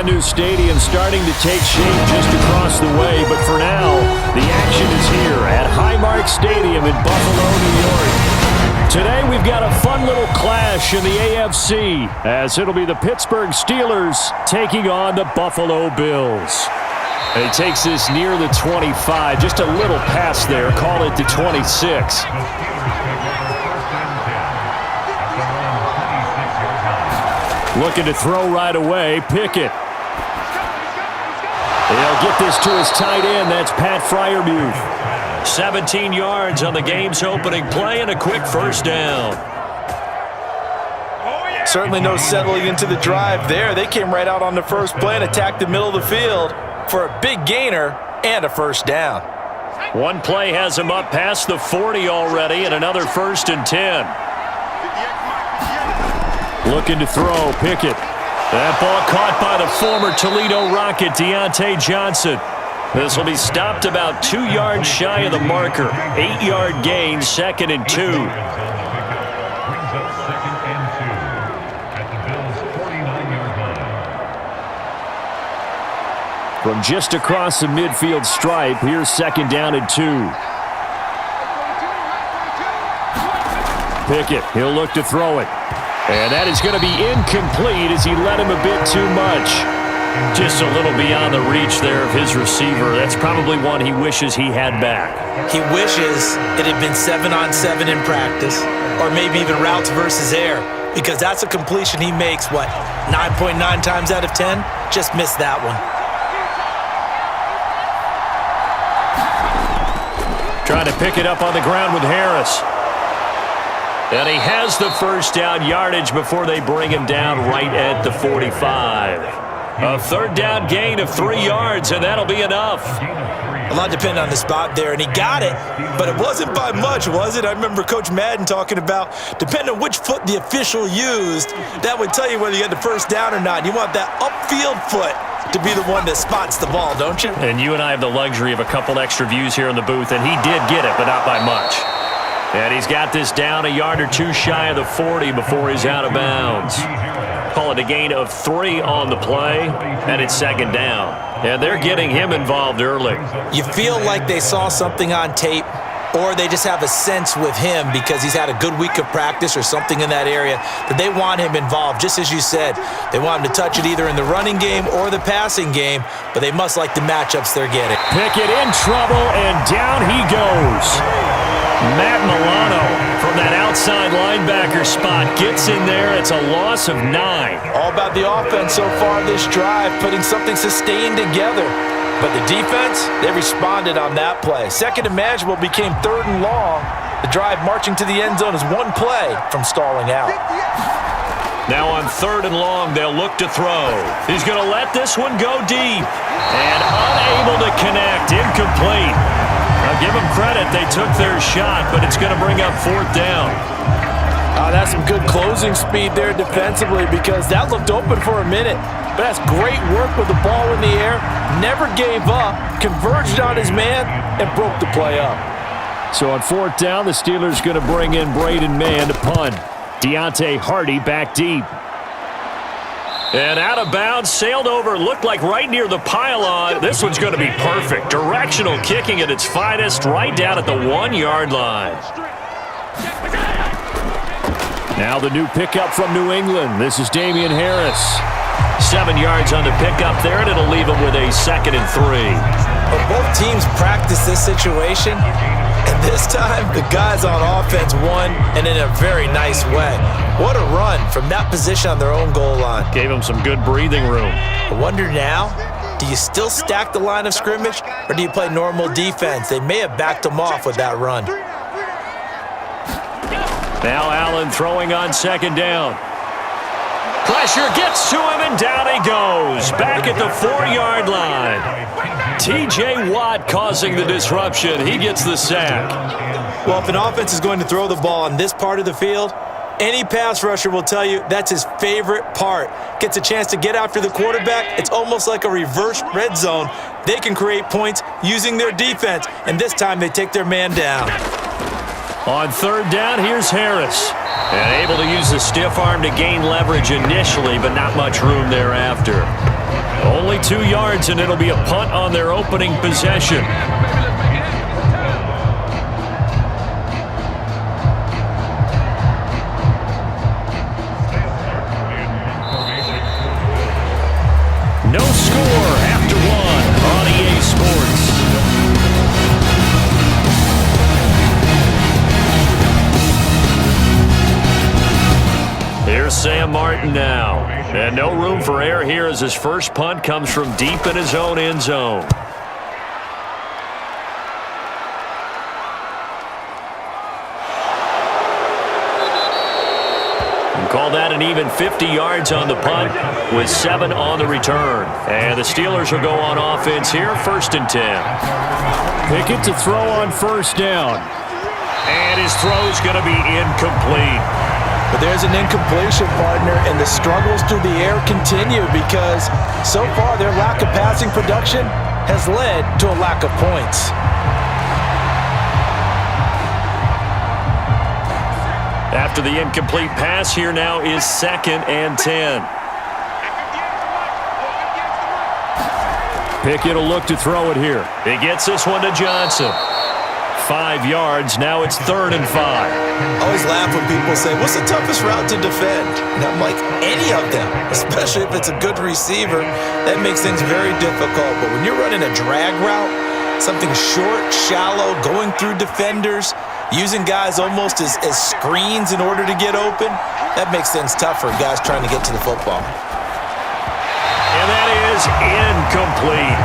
brand new stadium starting to take shape just across the way. But for now, the action is here at Highmark Stadium in Buffalo, New York. Today we've got a fun little clash in the AFC as it'll be the Pittsburgh Steelers taking on the Buffalo Bills. And he takes this near the 25, just a little pass there, call it the 26. Looking to throw right away, Pickett. He'll get this to his tight end, that's Pat Freiermuth. 17 yards on the game's opening play and a quick first down. Certainly no settling into the drive there. They came right out on the first play and attacked the middle of the field for a big gainer and a first down. One play has him up past the 40 already and another 1st and 10. Looking to throw, Pickett. That ball caught by the former Toledo Rocket, Deontay Johnson. This will be stopped about 2 yards shy of the marker. 8-yard gain, 2nd and 2. From just across the midfield stripe, here's 2nd down and 2. Pickett, he'll look to throw it. And that is going to be incomplete as he led him a bit too much. Just a little beyond the reach there of his receiver. That's probably one he wishes he had back. He wishes it had been 7-on-7 in practice, or maybe even routes versus air, because that's a completion he makes, 9.9 times out of 10? Just missed that one. Trying to pick it up on the ground with Harris. And he has the first down yardage before they bring him down right at the 45. A 3rd down gain of 3 yards, and that'll be enough. A lot depended on the spot there, and he got it, but it wasn't by much, was it? I remember Coach Madden talking about, depending on which foot the official used, that would tell you whether you had the first down or not. You want that upfield foot to be the one that spots the ball, don't you? And you and I have the luxury of a couple extra views here in the booth, and he did get it, but not by much. And he's got this down a yard or two shy of the 40 before he's out of bounds. Call it a gain of 3 on the play, and it's 2nd down. And they're getting him involved early. You feel like they saw something on tape, or they just have a sense with him because he's had a good week of practice or something in that area that they want him involved. Just as you said, they want him to touch it either in the running game or the passing game, but they must like the matchups they're getting. Pickett in trouble, and down he goes. Matt Milano from that outside linebacker spot gets in there. It's a loss of 9. All about the offense so far this drive, putting something sustained together. But the defense, they responded on that play. 2nd and manageable became 3rd and long. The drive marching to the end zone is 1 play from stalling out. Now on 3rd and long, they'll look to throw. He's going to let this one go deep. And unable to connect, incomplete. Now give them credit, they took their shot, but it's going to bring up 4th down. That's some good closing speed there defensively because that looked open for a minute. But that's great work with the ball in the air. Never gave up, converged on his man, and broke the play up. So on 4th down, the Steelers going to bring in Braden Mann to punt. Deontay Hardy back deep. And out of bounds, sailed over, looked like right near the pylon. This one's going to be perfect. Directional kicking at its finest, right down at the 1-yard line. Now the new pickup from New England. This is Damian Harris. 7 yards on the pickup there, and it'll leave him with a 2nd and 3. But both teams practice this situation, and this time the guys on offense won, and in a very nice way. What a run from that position on their own goal line. Gave them some good breathing room. I wonder now, do you still stack the line of scrimmage, or do you play normal defense? They may have backed them off with that run. Now Allen throwing on 2nd down. Pressure gets to him, and down he goes. Back at the 4-yard line. T.J. Watt causing the disruption. He gets the sack. Well, if an offense is going to throw the ball on this part of the field, any pass rusher will tell you that's his favorite part. Gets a chance to get after the quarterback. It's almost like a reverse red zone. They can create points using their defense, and this time they take their man down. On 3rd down, here's Harris. And able to use the stiff arm to gain leverage initially, but not much room thereafter. Only 2 yards, and it'll be a punt on their opening possession. No score after 1 on EA Sports. Here's Sam Martin now. And no room for error here as his first punt comes from deep in his own end zone. Call that an even 50 yards on the punt with 7 on the return. And the Steelers will go on offense here, 1st and 10. Pickett to throw on 1st down. And his throw's going to be incomplete. But there's an incompletion, partner, and the struggles through the air continue because so far their lack of passing production has led to a lack of points. After the incomplete pass, here now is 2nd and 10. Pickett will look to throw it here. He gets this one to Johnson. 5 yards. Now it's 3rd and 5. I always laugh when people say, what's the toughest route to defend? And I'm like, any of them, especially if it's a good receiver. That makes things very difficult. But when you're running a drag route, something short, shallow, going through defenders, using guys almost as screens in order to get open, that makes things tough for guys trying to get to the football. And that is incomplete.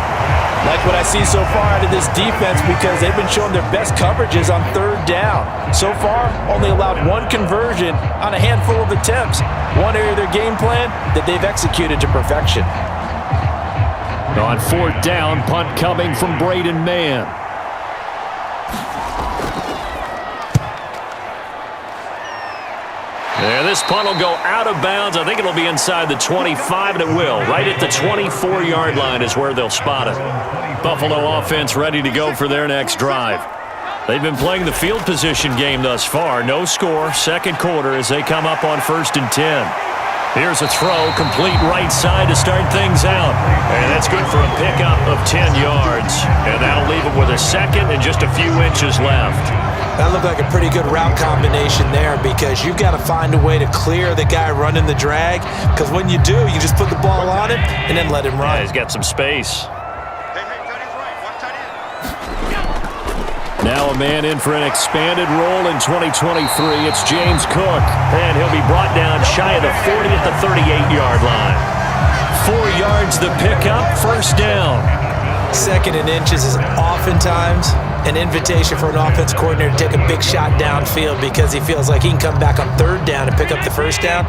Like what I see so far out of this defense because they've been showing their best coverages on 3rd down. So far, only allowed 1 conversion on a handful of attempts. One area of their game plan that they've executed to perfection. On 4th down, punt coming from Braden Mann. And this punt will go out of bounds. I think it'll be inside the 25, and it will. Right at the 24-yard line is where they'll spot it. Buffalo offense ready to go for their next drive. They've been playing the field position game thus far. No score, 2nd quarter as they come up on 1st and 10. Here's a throw, complete right side to start things out. And that's good for a pickup of 10 yards. And that'll leave it with a 2nd and just a few inches left. That looked like a pretty good route combination there because you've got to find a way to clear the guy running the drag. Because when you do, you just put the ball on him and then let him run. Yeah, he's got some space. Now a man in for an expanded role in 2023. It's James Cook. And he'll be brought down shy of the 40 at the 38-yard line. 4 yards the pickup, 1st down. 2nd and inches is oftentimes an invitation for an offense coordinator to take a big shot downfield because he feels like he can come back on 3rd down and pick up the 1st down.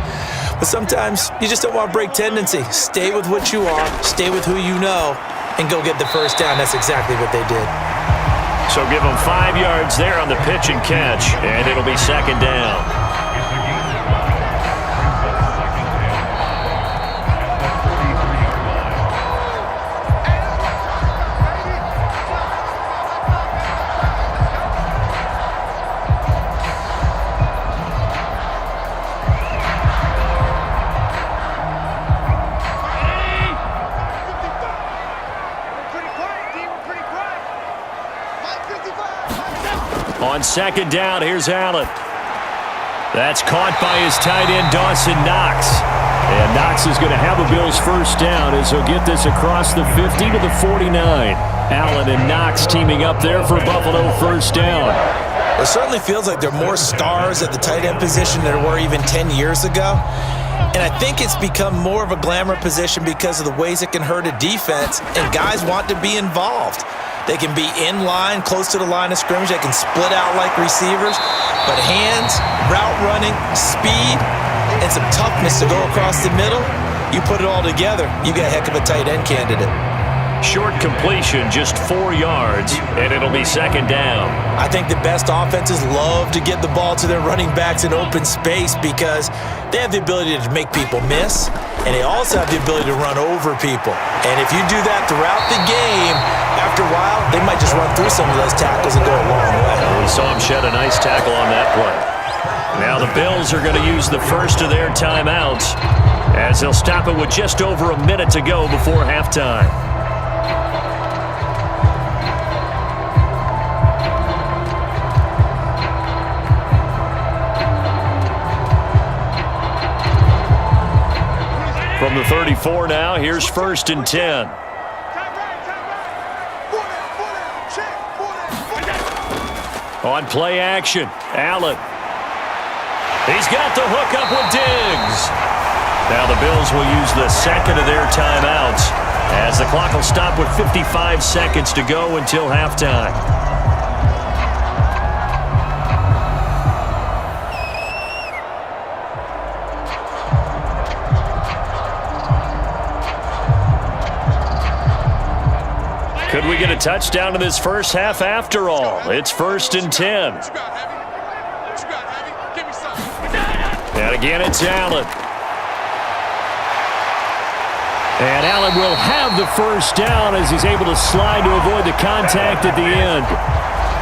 But sometimes you just don't want to break tendency. Stay with what you are, stay with who you know, and go get the 1st down. That's exactly what they did. So give them 5 yards there on the pitch and catch, and it'll be 2nd down. On 2nd down, here's Allen. That's caught by his tight end, Dawson Knox. And Knox is going to have a Bills 1st down as he'll get this across the 50 to the 49. Allen and Knox teaming up there for Buffalo 1st down. It certainly feels like there are more stars at the tight end position than there were even 10 years ago. And I think it's become more of a glamour position because of the ways it can hurt a defense, and guys want to be involved. They can be in line, close to the line of scrimmage. They can split out like receivers. But hands, route running, speed, and some toughness to go across the middle, you put it all together, you got a heck of a tight end candidate. Short completion, just 4 yards, and it'll be 2nd down. I think the best offenses love to get the ball to their running backs in open space because they have the ability to make people miss, and they also have the ability to run over people. And if you do that throughout the game, after a while, they might just run through some of those tackles and go a long way. We saw him shed a nice tackle on that play. Now the Bills are going to use the first of their timeouts as they'll stop it with just over a minute to go before halftime. From the 34 now, here's 1st and 10. On play action, Allen. He's got the hook up with Diggs. Now the Bills will use the second of their timeouts as the clock will stop with 55 seconds to go until halftime. Could we get a touchdown in this first half after all? It's 1st and 10. And again, it's Allen. And Allen will have the first down as he's able to slide to avoid the contact at the end.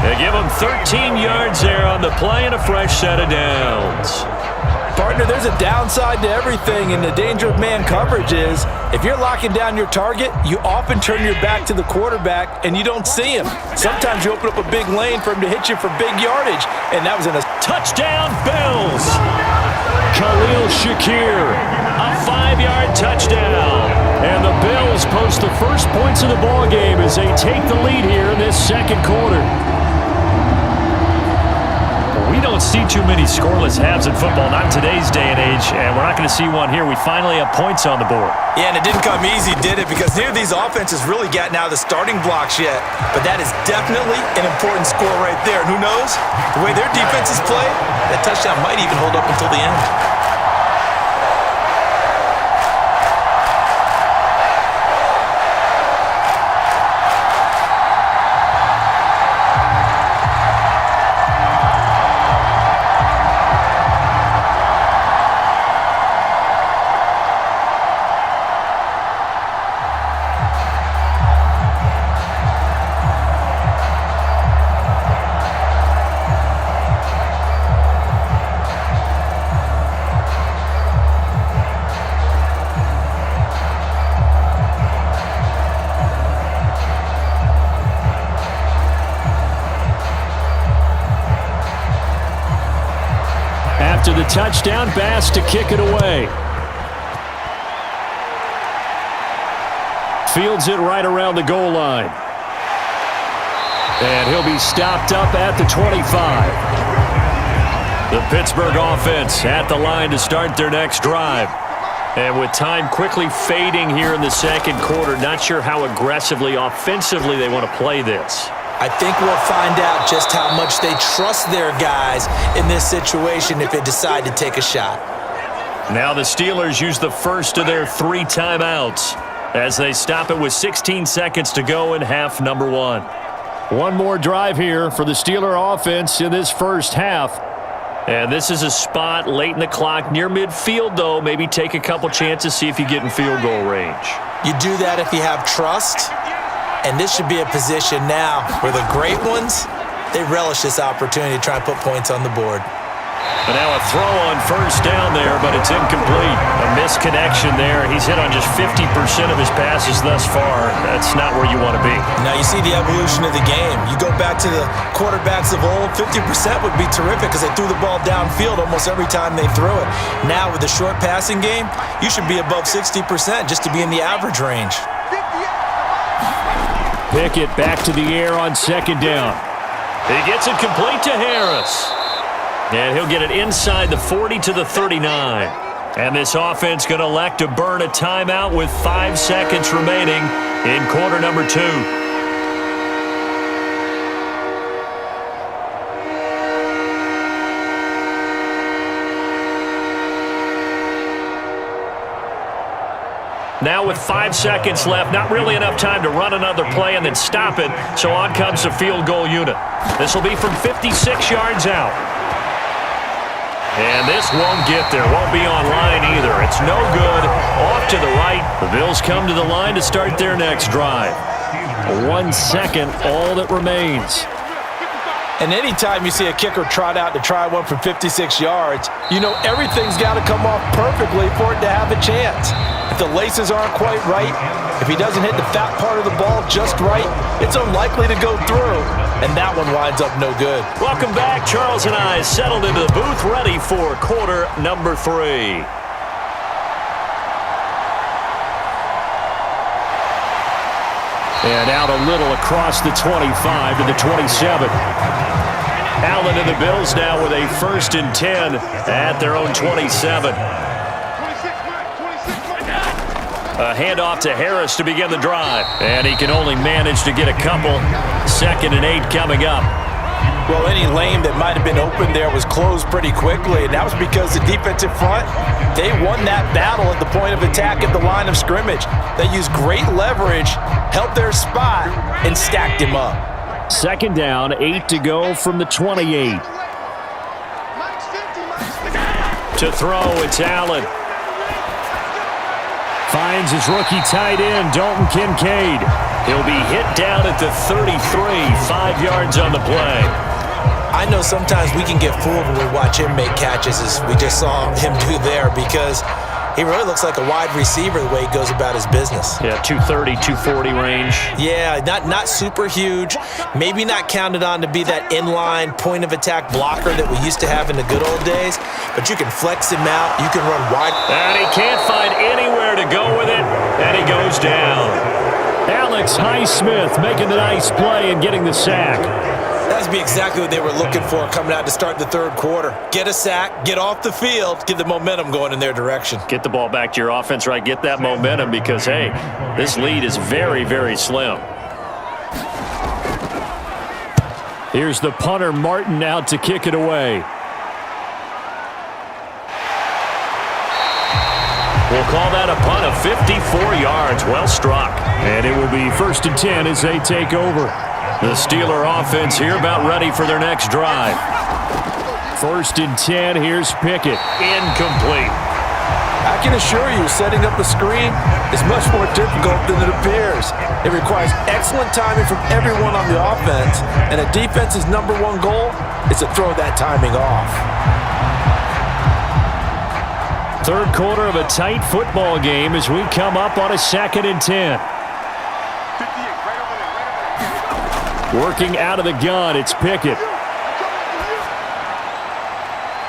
They give him 13 yards there on the play and a fresh set of downs. Partner, there's a downside to everything, and the danger of man coverage is if you're locking down your target, you often turn your back to the quarterback and you don't see him. Sometimes you open up a big lane for him to hit you for big yardage, and that was in a touchdown, Bills. Khalil Shakir, a 5-yard touchdown. And the Bills post the first points of the ballgame as they take the lead here in this second quarter. We don't see too many scoreless halves in football, not in today's day and age, and we're not going to see one here. We finally have points on the board. Yeah, and it didn't come easy, did it? Because neither of these offenses really gotten out of the starting blocks yet. But that is definitely an important score right there. And who knows? The way their defenses play, that touchdown might even hold up until the end. After the touchdown, Bass to kick it away. Fields it right around the goal line. And he'll be stopped up at the 25. The Pittsburgh offense at the line to start their next drive. And with time quickly fading here in the second quarter, not sure how aggressively, offensively they want to play this. I think we'll find out just how much they trust their guys in this situation if they decide to take a shot. Now the Steelers use the first of their 3 timeouts as they stop it with 16 seconds to go in half number 1. One more drive here for the Steeler offense in this first half. And this is a spot late in the clock near midfield, though. Maybe take a couple chances, see if you get in field goal range. You do that if you have trust. And this should be a position now where the great ones, they relish this opportunity to try and put points on the board. And now a throw on first down there, but it's incomplete. A misconnection there. He's hit on just 50% of his passes thus far. That's not where you want to be. Now you see the evolution of the game. You go back to the quarterbacks of old, 50% would be terrific because they threw the ball downfield almost every time they threw it. Now with the short passing game, you should be above 60% just to be in the average range. Pickett back to the air on second down. He gets it complete to Harris. And he'll get it inside the 40 to the 39. And this offense going to elect to burn a timeout with 5 seconds remaining in quarter number 2. Now with 5 seconds left, not really enough time to run another play and then stop it, so on comes the field goal unit. This will be from 56 yards out. And this won't get there, won't be on line either. It's no good, off to the right. The Bills come to the line to start their next drive. 1 second, all that remains. And anytime you see a kicker trot out to try one from 56 yards, you know everything's got to come off perfectly for it to have a chance. If the laces aren't quite right, if he doesn't hit the fat part of the ball just right, it's unlikely to go through, and that one winds up no good. Welcome back. Charles and I settled into the booth, ready for quarter number 3. And out a little across the 25 to the 27. Allen and the Bills now with a 1st and 10 at their own 27. A handoff to Harris to begin the drive. And he can only manage to get a couple. 2nd and 8 coming up. Well, any lane that might have been open there was closed pretty quickly, and that was because the defensive front, they won that battle at the point of attack at the line of scrimmage. They used great leverage, helped their spot, and stacked him up. 2nd down, 8 to go from the 28. To throw, it's Allen. Finds his rookie tight end, Dalton Kincaid. He'll be hit down at the 33, 5 yards on the play. I know sometimes we can get fooled when we watch him make catches, as we just saw him do there, because he really looks like a wide receiver the way he goes about his business. Yeah, 230, 240 range. Yeah, not super huge. Maybe not counted on to be that inline point-of-attack blocker that we used to have in the good old days, but you can flex him out. You can run wide. And he can't find anywhere to go with it, and he goes down. Alex Highsmith making the nice play and getting the sack. That would be exactly what they were looking for coming out to start the 3rd quarter. Get a sack, get off the field, get the momentum going in their direction. Get the ball back to your offense, right? Get that momentum because, hey, this lead is very, very slim. Here's the punter, Martin, out to kick it away. We'll call that a punt of 54 yards. Well struck. And it will be 1st and 10 as they take over. The Steeler offense here about ready for their next drive. 1st and 10. Here's Pickett. Incomplete. I can assure you, setting up a screen is much more difficult than it appears. It requires excellent timing from everyone on the offense, and a defense's #1 goal is to throw that timing off. 3rd quarter of a tight football game as we come up on a 2nd and 10. Working out of the gun, it's Pickett.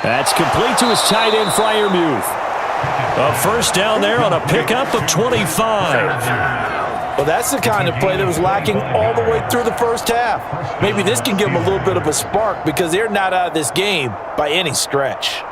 That's complete to his tight end, Freiermuth. A 1st down there on a pickup of 25. Well, that's the kind of play that was lacking all the way through the 1st half. Maybe this can give them a little bit of a spark because they're not out of this game by any stretch.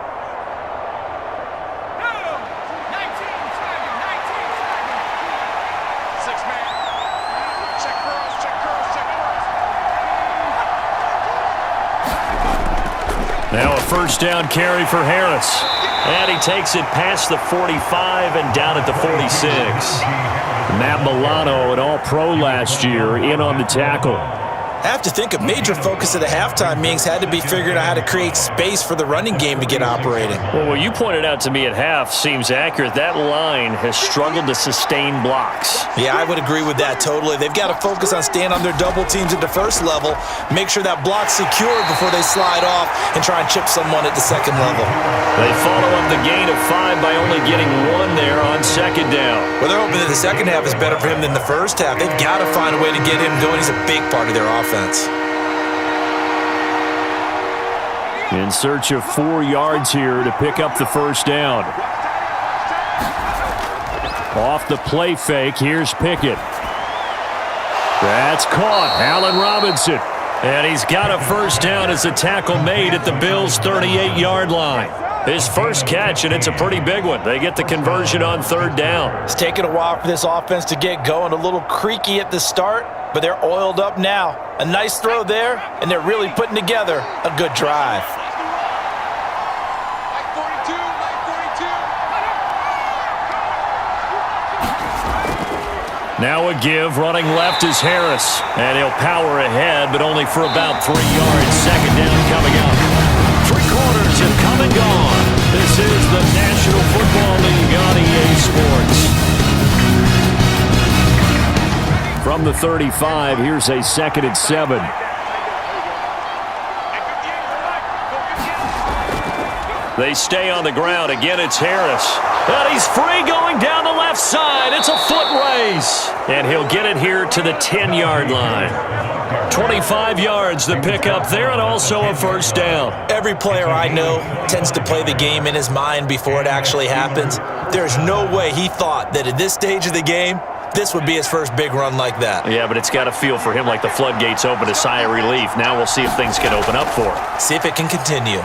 Now a 1st down carry for Harris. And he takes it past the 45 and down at the 46. Matt Milano, an all-pro last year, in on the tackle. I have to think a major focus of the halftime meetings had to be figuring out how to create space for the running game to get operating. Well, what you pointed out to me at half seems accurate. That line has struggled to sustain blocks. Yeah, I would agree with that totally. They've got to focus on staying on their double teams at the 1st level, make sure that block's secured before they slide off and try and chip someone at the 2nd level. They follow up the gain of 5 by only getting 1 there on 2nd down. Well, they're hoping that the 2nd half is better for him than the 1st half. They've got to find a way to get him going. He's a big part of their offense. In search of 4 yards here to pick up the 1st down. Off the play fake, here's Pickett. That's caught. Allen Robinson. And he's got a 1st down as the tackle made at the Bills' 38-yard line. His 1st catch, and it's a pretty big one. They get the conversion on 3rd down. It's taken a while for this offense to get going. A little creaky at the start, but they're oiled up now. A nice throw there, and they're really putting together a good drive. Now a give, running left is Harris. And he'll power ahead, but only for about 3 yards. 2nd down coming up. 3 quarters have come and gone. This is the National Football League on EA Sports. From the 35, here's a 2nd and 7. They stay on the ground. Again, it's Harris. And he's free going down the left side. It's a foot race. And he'll get it here to the 10-yard line. 25 yards the pickup there, and also a first down. Every player I know tends to play the game in his mind before it actually happens. There's no way he thought that at this stage of the game, this would be his first big run like that. Yeah, but it's got to feel for him like the floodgates open, a sigh of relief. Now we'll see if things can open up for him. See if it can continue.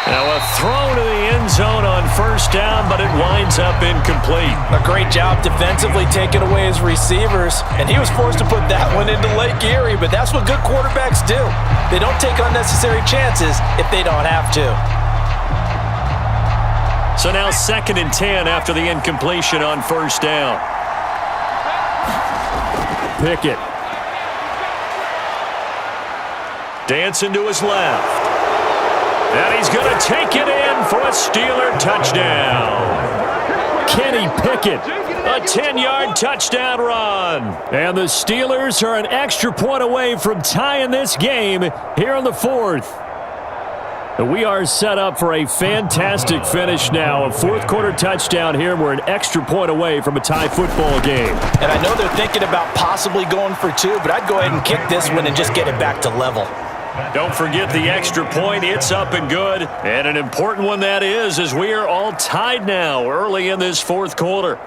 Now a throw to the end zone on first down, but it winds up incomplete. A great job defensively taking away his receivers, and he was forced to put that one into Lake Erie, but that's what good quarterbacks do. They don't take unnecessary chances if they don't have to. So now 2nd and 10 after the incompletion on first down. Pickett. Dancing to his left. And he's going to take it in for a Steeler touchdown. Kenny Pickett, a 10-yard touchdown run. And the Steelers are an extra point away from tying this game here in the 4th. And we are set up for a fantastic finish now. A 4th quarter touchdown here. We're an extra point away from a tie football game. And I know they're thinking about possibly going for 2, but I'd go ahead and kick this one and just get it back to level. Don't forget the extra point. It's up and good. And an important one that is, as we are all tied now early in this 4th quarter.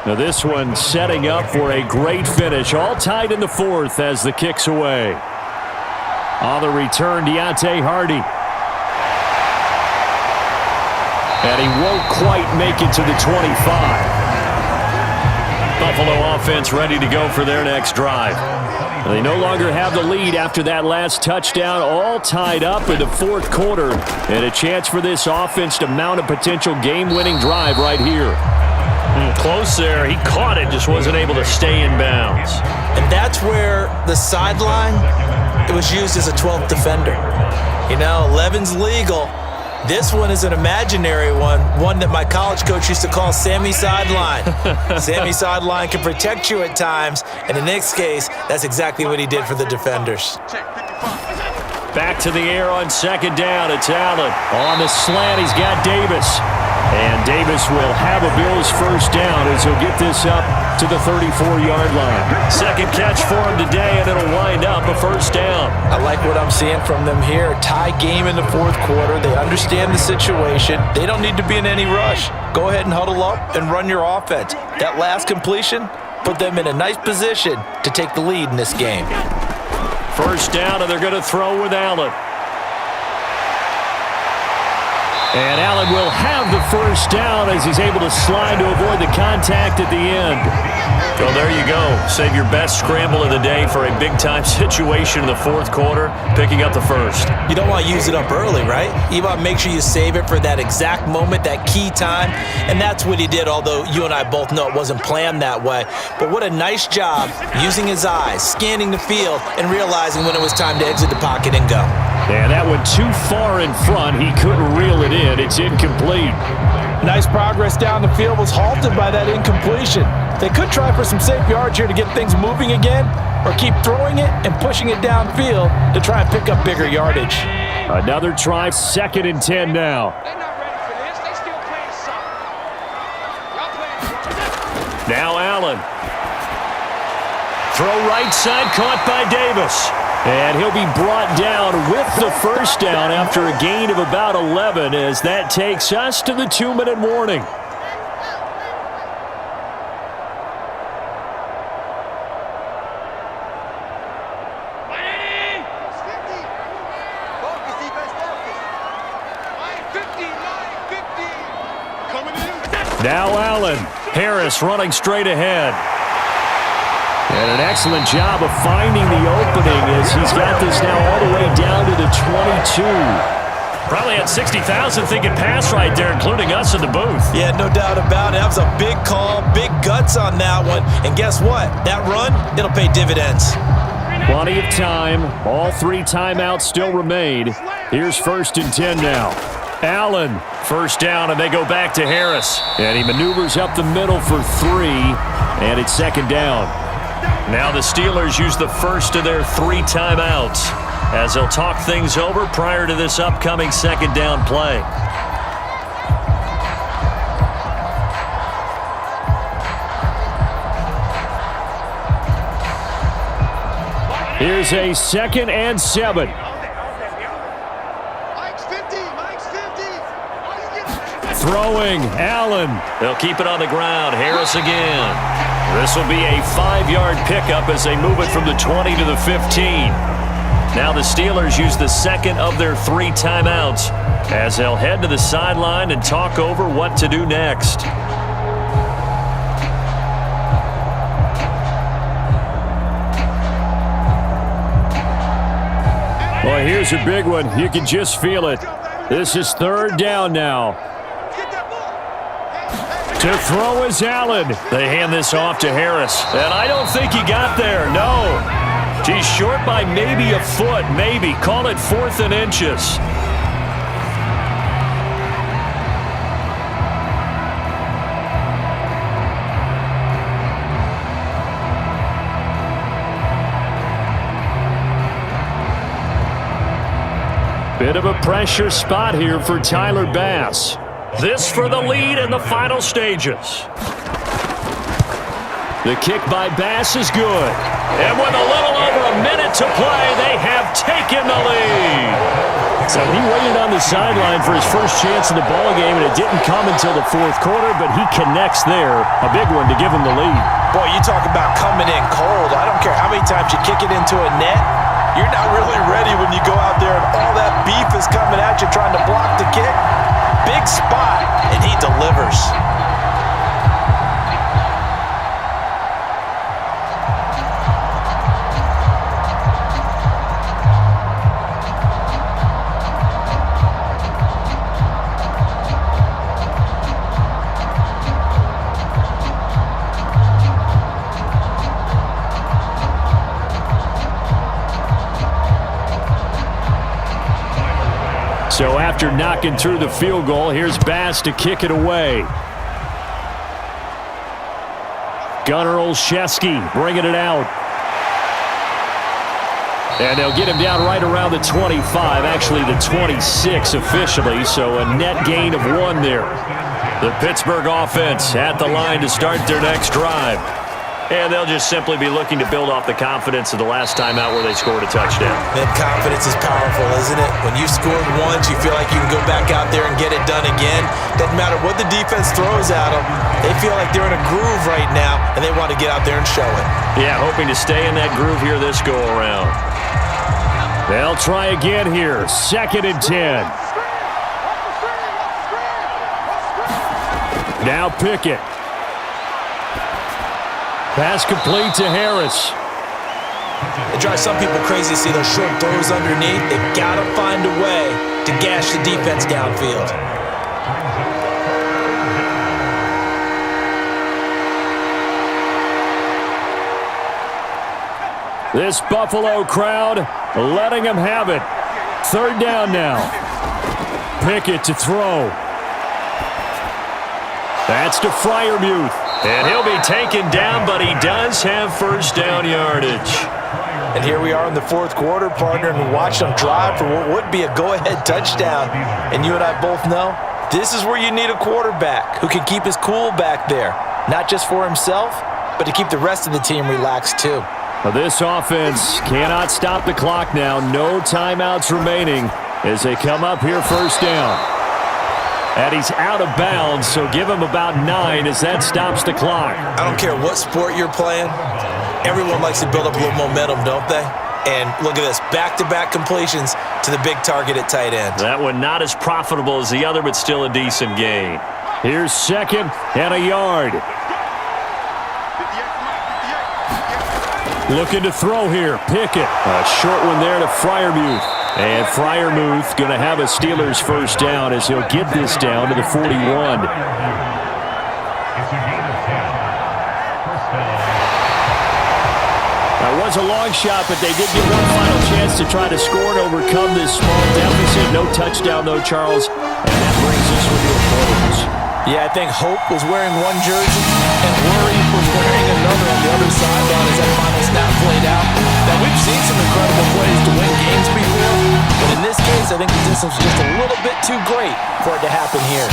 Now this one setting up for a great finish. All tied in the 4th as the kick's away. On the return, Deontay Hardy. And he won't quite make it to the 25. Buffalo offense ready to go for their next drive. They no longer have the lead after that last touchdown. All tied up in the 4th quarter. And a chance for this offense to mount a potential game-winning drive right here. Close there. He caught it, just wasn't able to stay in bounds. And that's where the sideline, it was used as a 12th defender. You know, 11's legal. This one is an imaginary one that my college coach used to call Sammy Sideline. Sammy Sideline can protect you at times, and in this case, that's exactly what he did for the defenders. Back to the air on 2nd down. It's Allen. On the slant, he's got Davis. And Davis will have a Bills first down as he'll get this up to the 34-yard line. Second catch for him today, and it'll wind up a first down. I like what I'm seeing from them here. Tie game in the 4th quarter. They understand the situation. They don't need to be in any rush. Go ahead and huddle up and run your offense. That last completion put them in a nice position to take the lead in this game. First down, and they're going to throw with Allen. And Allen will have the first down as he's able to slide to avoid the contact at the end. So there you go. Save your best scramble of the day for a big-time situation in the 4th quarter, picking up the first. You don't want to use it up early, right? You want to make sure you save it for that exact moment, that key time. And that's what he did, although you and I both know it wasn't planned that way. But what a nice job using his eyes, scanning the field, and realizing when it was time to exit the pocket and go. And that went too far in front. He couldn't reel it in. It's incomplete. Nice progress down the field was halted by that incompletion. They could try for some safe yards here to get things moving again, or keep throwing it and pushing it downfield to try and pick up bigger yardage. Another try, 2nd and 10 now. Now Allen. Throw right side, caught by Davis. And he'll be brought down with the first down after a gain of about 11 as that takes us to the 2-minute warning. Now Allen. Harris running straight ahead. And an excellent job of finding the opening as he's got this now all the way down to the 22. Probably had 60,000 thinking pass right there, including us in the booth. Yeah, no doubt about it. That was a big call, big guts on that one. And guess what? That run, it'll pay dividends. Plenty of time. All 3 timeouts still remain. Here's 1st and 10 now. Allen. First down, and they go back to Harris. And he maneuvers up the middle for 3, and it's 2nd down. Now the Steelers use the first of their 3 timeouts as they'll talk things over prior to this upcoming 2nd down play. Here's a 2nd and 7. Throwing, Allen. They'll keep it on the ground. Harris again. This will be a 5-yard pickup as they move it from the 20 to the 15. Now the Steelers use the 2nd of their 3 timeouts as they'll head to the sideline and talk over what to do next. Well, here's a big one. You can just feel it. This is 3rd down now. To throw is Allen. They hand this off to Harris. And I don't think he got there. No. He's short by maybe a foot. Maybe. Call it 4th and inches. Bit of a pressure spot here for Tyler Bass. This for the lead in the final stages. The kick by Bass is good. And with a little over a minute to play, they have taken the lead. So he waited on the sideline for his first chance in the ballgame, and it didn't come until the 4th quarter, but he connects there. A big one to give him the lead. Boy, you talk about coming in cold. I don't care how many times you kick it into a net. You're not really ready when you go out there and all that beef is coming at you trying to block the kick. Big spot, and he delivers. So after knocking through the field goal, here's Bass to kick it away. Gunnar Olszewski bringing it out. And they'll get him down right around the 25, actually the 26 officially, so a net gain of 1 there. The Pittsburgh offense at the line to start their next drive. And they'll just simply be looking to build off the confidence of the last time out where they scored a touchdown. That confidence is powerful, isn't it? When you scored once, you feel like you can go back out there and get it done again. Doesn't matter what the defense throws at them. They feel like they're in a groove right now, and they want to get out there and show it. Yeah, hoping to stay in that groove here this go-around. They'll try again here. 2nd and 10. Now Pickett. Pass complete to Harris. It drives some people crazy to see those short throws underneath. They've got to find a way to gash the defense downfield. This Buffalo crowd letting them have it. 3rd down now. Pickett to throw. That's to Freiermuth. And he'll be taken down, but he does have 1st down yardage. And here we are in the 4th quarter, partner, and watch them drive for what would be a go-ahead touchdown. And you and I both know this is where you need a quarterback who can keep his cool back there. Not just for himself, but to keep the rest of the team relaxed too. Well, this offense cannot stop the clock now. No timeouts remaining as they come up here 1st down. And he's out of bounds, so give him about 9 as that stops the clock. I don't care what sport you're playing. Everyone likes to build up a little momentum, don't they? And look at this, back-to-back completions to the big target at tight end. That one not as profitable as the other, but still a decent gain. Here's second and a yard. Looking to throw here. Pickett. A short one there to Freiermuth. And Freiermuth going to have a Steelers first down as he'll get this down to the 41. That was a long shot, but they did get one final chance to try to score and overcome this small deficit. No touchdown, though, Charles. And that brings us with the opponents. Yeah, I think Hope was wearing one jersey and Worry was wearing another on the other sideline as that final snap played out. Now, we've seen some incredible plays to win games before, but in this case, I think the distance was just a little bit too great for it to happen here.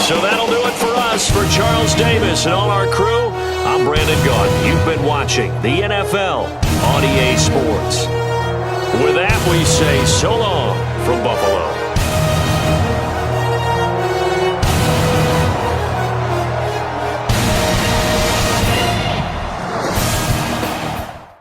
So that'll do it for us. For Charles Davis and all our crew, I'm Brandon Gaudin. You've been watching the NFL on EA Sports. With that, we say so long from Buffalo.